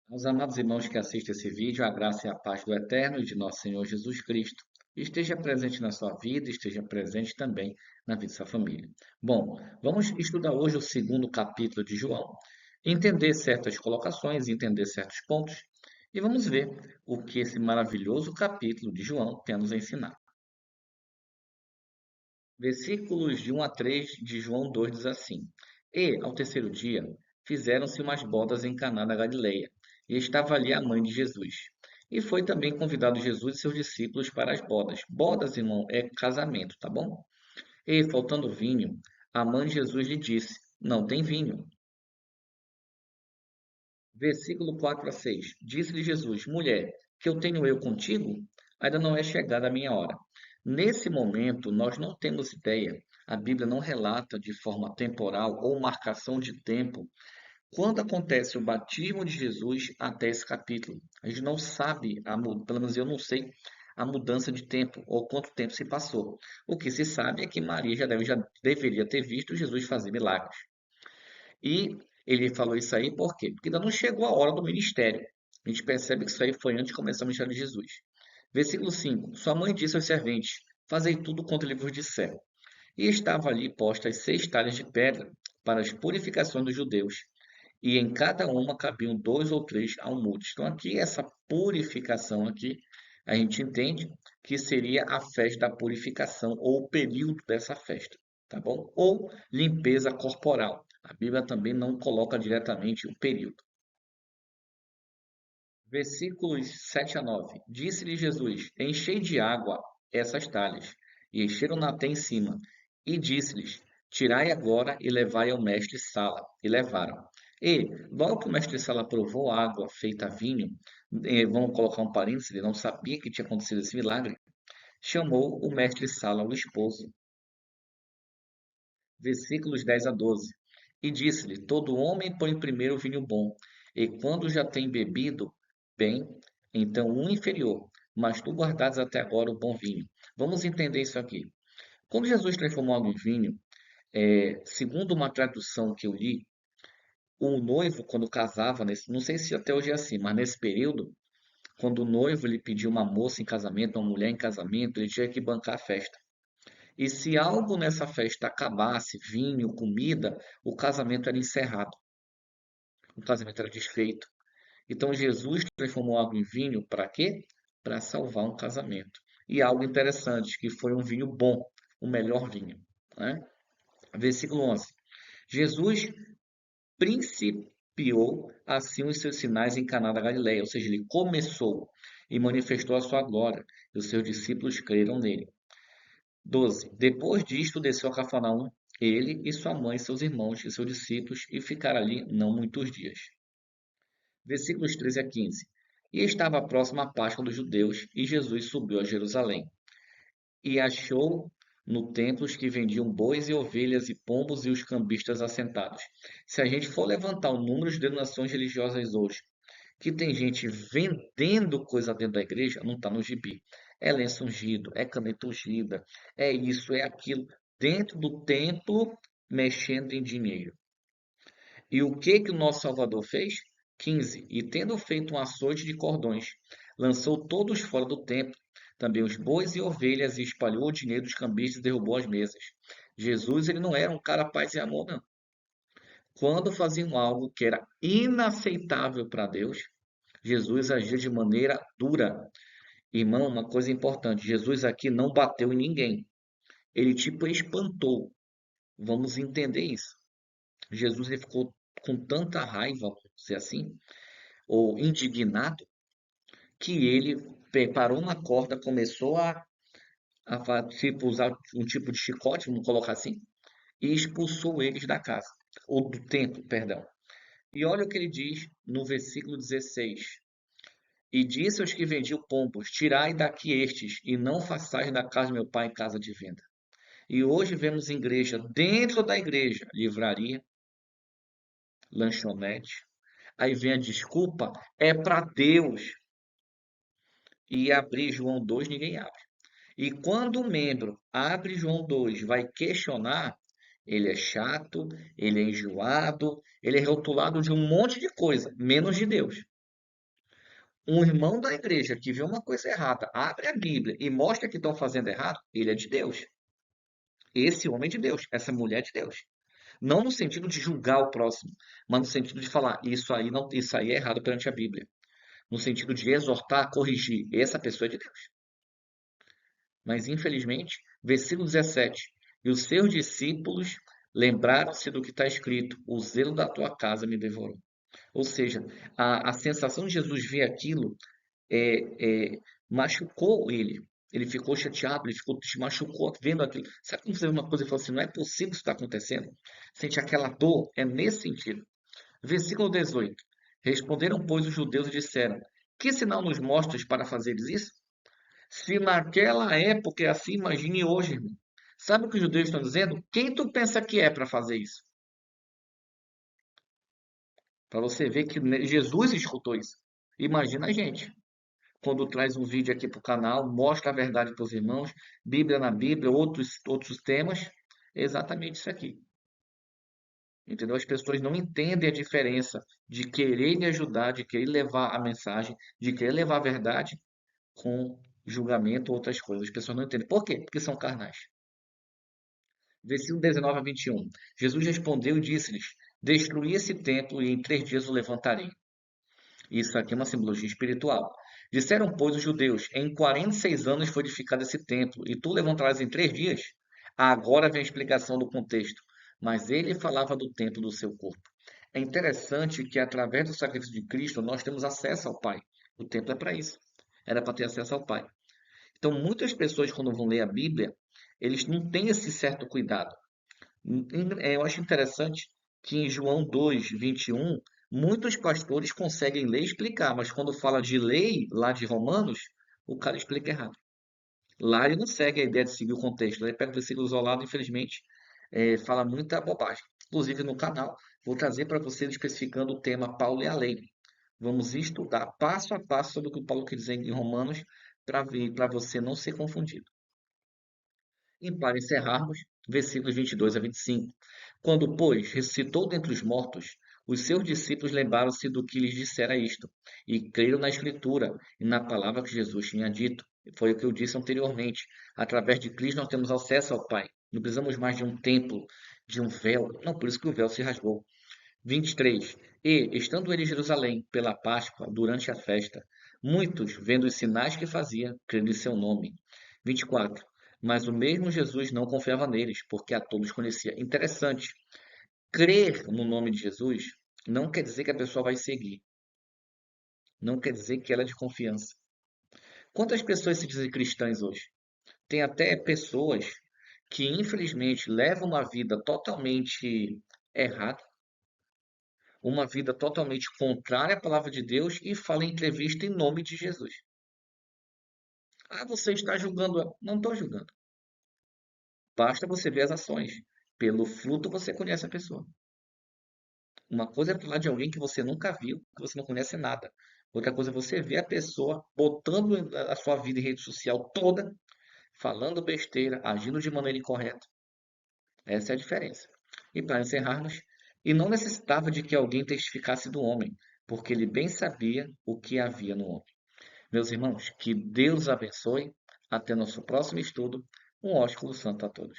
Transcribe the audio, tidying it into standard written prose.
Meus amados irmãos que assistem esse vídeo, a graça e a paz do Eterno e de nosso Senhor Jesus Cristo esteja presente na sua vida, esteja presente também na vida da sua família. Bom, vamos estudar hoje o segundo capítulo de João, entender certas colocações, entender certos pontos e vamos ver o que esse maravilhoso capítulo de João tem a nos ensinar. Versículos de 1 a 3 de João 2 diz assim: E, ao terceiro dia, fizeram-se umas bodas em Caná da Galileia, e estava ali a mãe de Jesus. E foi também convidado Jesus e seus discípulos para as bodas. Bodas, irmão, é casamento, tá bom? E, faltando vinho, a mãe de Jesus lhe disse: Não tem vinho. Versículo 4 a 6. Disse-lhe Jesus: Mulher, que eu tenho eu contigo? Ainda não é chegada a minha hora. Nesse momento, nós não temos ideia, a Bíblia não relata de forma temporal ou marcação de tempo quando acontece o batismo de Jesus até esse capítulo. A gente não sabe, pelo menos eu não sei, a mudança de tempo ou quanto tempo se passou. O que se sabe é que Maria já deveria ter visto Jesus fazer milagres. E ele falou isso aí por quê? Porque ainda não chegou a hora do ministério. A gente percebe que isso aí foi antes de começar o ministério de Jesus. Versículo 5: Sua mãe disse aos serventes: Fazei tudo quanto ele vos disser. E estava ali postas 6 talhas de pedra para as purificações dos judeus, e em cada uma cabiam 2 ou 3 almudes. Então aqui essa purificação aqui a gente entende que seria a festa da purificação ou o período dessa festa, tá bom? Ou limpeza corporal. A Bíblia também não coloca diretamente o período. Versículos 7 a 9. Disse-lhe Jesus: Enchei de água essas talhas. E encheram-na até em cima. E disse-lhes: Tirai agora e levai ao mestre Sala. E levaram. E, logo que o mestre Sala provou a água feita vinho, vamos colocar um parênteses, ele não sabia que tinha acontecido esse milagre, chamou o mestre Sala, o esposo. Versículos 10 a 12. E disse-lhe: Todo homem põe primeiro o vinho bom, e quando já tem bebido bem, então o inferior. Mas tu guardaste até agora o bom vinho. Vamos entender isso aqui. Quando Jesus transformou água em vinho, segundo uma tradução que eu li, o noivo, quando casava, não sei se até hoje é assim, mas nesse período, quando o noivo lhe pediu uma moça em casamento, uma mulher em casamento, ele tinha que bancar a festa. E se algo nessa festa acabasse, vinho, comida, o casamento era encerrado, o casamento era desfeito. Então Jesus transformou água em vinho para quê? Para salvar um casamento. E algo interessante, que foi um vinho bom, o melhor vinho, né? Versículo 11. Jesus principiou assim os seus sinais em Caná da Galileia, ou seja, ele começou e manifestou a sua glória, e os seus discípulos creram nele. 12. Depois disto, desceu a Cafarnaum, ele e sua mãe, seus irmãos e seus discípulos, e ficaram ali não muitos dias. Versículos 13 a 15. E estava próxima a Páscoa dos judeus, e Jesus subiu a Jerusalém. E achou no templo os que vendiam bois e ovelhas e pombos e os cambistas assentados. Se a gente for levantar o número de denominações religiosas hoje, que tem gente vendendo coisa dentro da igreja, não está no gibi. É lenço ungido, é caneta ungida, é isso, é aquilo, dentro do templo, mexendo em dinheiro. E o que que o nosso Salvador fez? 15. E tendo feito um açoite de cordões, lançou todos fora do templo, também os bois e ovelhas, e espalhou o dinheiro dos cambistas e derrubou as mesas. Jesus, ele não era um cara paz e amor, não. Quando faziam algo que era inaceitável para Deus, Jesus agia de maneira dura. Irmão, uma coisa importante, Jesus aqui não bateu em ninguém. Ele tipo espantou. Vamos entender isso. Jesus ele ficou com tanta raiva, vamos dizer assim, ou indignado, que ele parou uma corda, começou tipo, usar um tipo de chicote, vamos colocar assim, e expulsou eles da casa, ou do templo, perdão. E olha o que ele diz no versículo 16. E disse aos que vendiam pombos: Tirai daqui estes, e não façais da casa de meu pai casa de venda. E hoje vemos igreja, dentro da igreja, livraria, lanchonete. Aí vem a desculpa, é para Deus. E abrir João 2 ninguém abre. E quando o membro abre João 2 vai questionar, ele é chato, ele é enjoado, ele é rotulado de um monte de coisa, menos de Deus. Um irmão da igreja que vê uma coisa errada, abre a Bíblia e mostra que estão fazendo errado, ele é de Deus. Esse homem é de Deus, essa mulher é de Deus. Não no sentido de julgar o próximo, mas no sentido de falar, isso aí não, isso aí é errado perante a Bíblia. No sentido de exortar, corrigir. Essa pessoa é de Deus. Mas infelizmente, versículo 17. E os seus discípulos lembraram-se do que está escrito: o zelo da tua casa me devorou. Ou seja, a sensação de Jesus ver aquilo machucou ele. Ele ficou chateado, ele ficou, se machucou vendo aquilo. Sabe quando você vê uma coisa e fala assim, não é possível isso estar acontecendo? Sente aquela dor, é nesse sentido. Versículo 18. Responderam, pois, os judeus e disseram, que sinal nos mostras para fazeres isso? Se naquela época é assim, imagine hoje, irmão. Sabe o que os judeus estão dizendo? Quem tu pensa que é para fazer isso? Para você ver que Jesus escutou isso. Imagina a gente. Quando traz um vídeo aqui para o canal, mostra a verdade para os irmãos, Bíblia na Bíblia, outros temas, é exatamente isso aqui. Entendeu? As pessoas não entendem a diferença de querer lhe ajudar, de querer levar a mensagem, de querer levar a verdade com julgamento ou outras coisas. As pessoas não entendem. Por quê? Porque são carnais. Versículo 19 a 21. Jesus respondeu e disse-lhes: Destruí esse templo e em 3 dias o levantarei. Isso aqui é uma simbologia espiritual. Disseram, pois, os judeus: Em 46 anos foi edificado esse templo, e tu levantarás em 3 dias? Agora vem a explicação do contexto. Mas ele falava do templo do seu corpo. É interessante que, através do sacrifício de Cristo, nós temos acesso ao Pai. O templo é para isso. Era para ter acesso ao Pai. Então, muitas pessoas, quando vão ler a Bíblia, eles não têm esse certo cuidado. Eu acho interessante que em João 2:21 muitos pastores conseguem ler e explicar, mas quando fala de lei, lá de Romanos, o cara explica errado. Lá ele não segue a ideia de seguir o contexto. Ele pega o versículo isolado, infelizmente, fala muita bobagem. Inclusive no canal, vou trazer para vocês especificando o tema Paulo e a lei. Vamos estudar passo a passo sobre o que o Paulo quer dizer em Romanos para você não ser confundido. E para encerrarmos, versículos 22 a 25. Quando, pois, ressuscitou dentre os mortos, os seus discípulos lembraram-se do que lhes dissera isto, e creram na Escritura e na palavra que Jesus tinha dito. Foi o que eu disse anteriormente. Através de Cristo nós temos acesso ao Pai. Não precisamos mais de um templo, de um véu. Não, por isso que o véu se rasgou. 23. E, estando ele em Jerusalém pela Páscoa, durante a festa, muitos, vendo os sinais que fazia, creram em seu nome. 24. Mas o mesmo Jesus não confiava neles, porque a todos conhecia. Interessante. Crer no nome de Jesus não quer dizer que a pessoa vai seguir. Não quer dizer que ela é de confiança. Quantas pessoas se dizem cristãs hoje? Tem até pessoas que, infelizmente, levam uma vida totalmente errada, uma vida totalmente contrária à palavra de Deus e fala em entrevista em nome de Jesus. Ah, você está julgando ela. Não estou julgando. Basta você ver as ações. Pelo fruto você conhece a pessoa. Uma coisa é falar de alguém que você nunca viu, que você não conhece nada. Outra coisa é você ver a pessoa botando a sua vida em rede social toda, falando besteira, agindo de maneira incorreta. Essa é a diferença. E para encerrarmos, e não necessitava de que alguém testificasse do homem, porque ele bem sabia o que havia no homem. Meus irmãos, que Deus abençoe. Até nosso próximo estudo. Um ósculo santo a todos.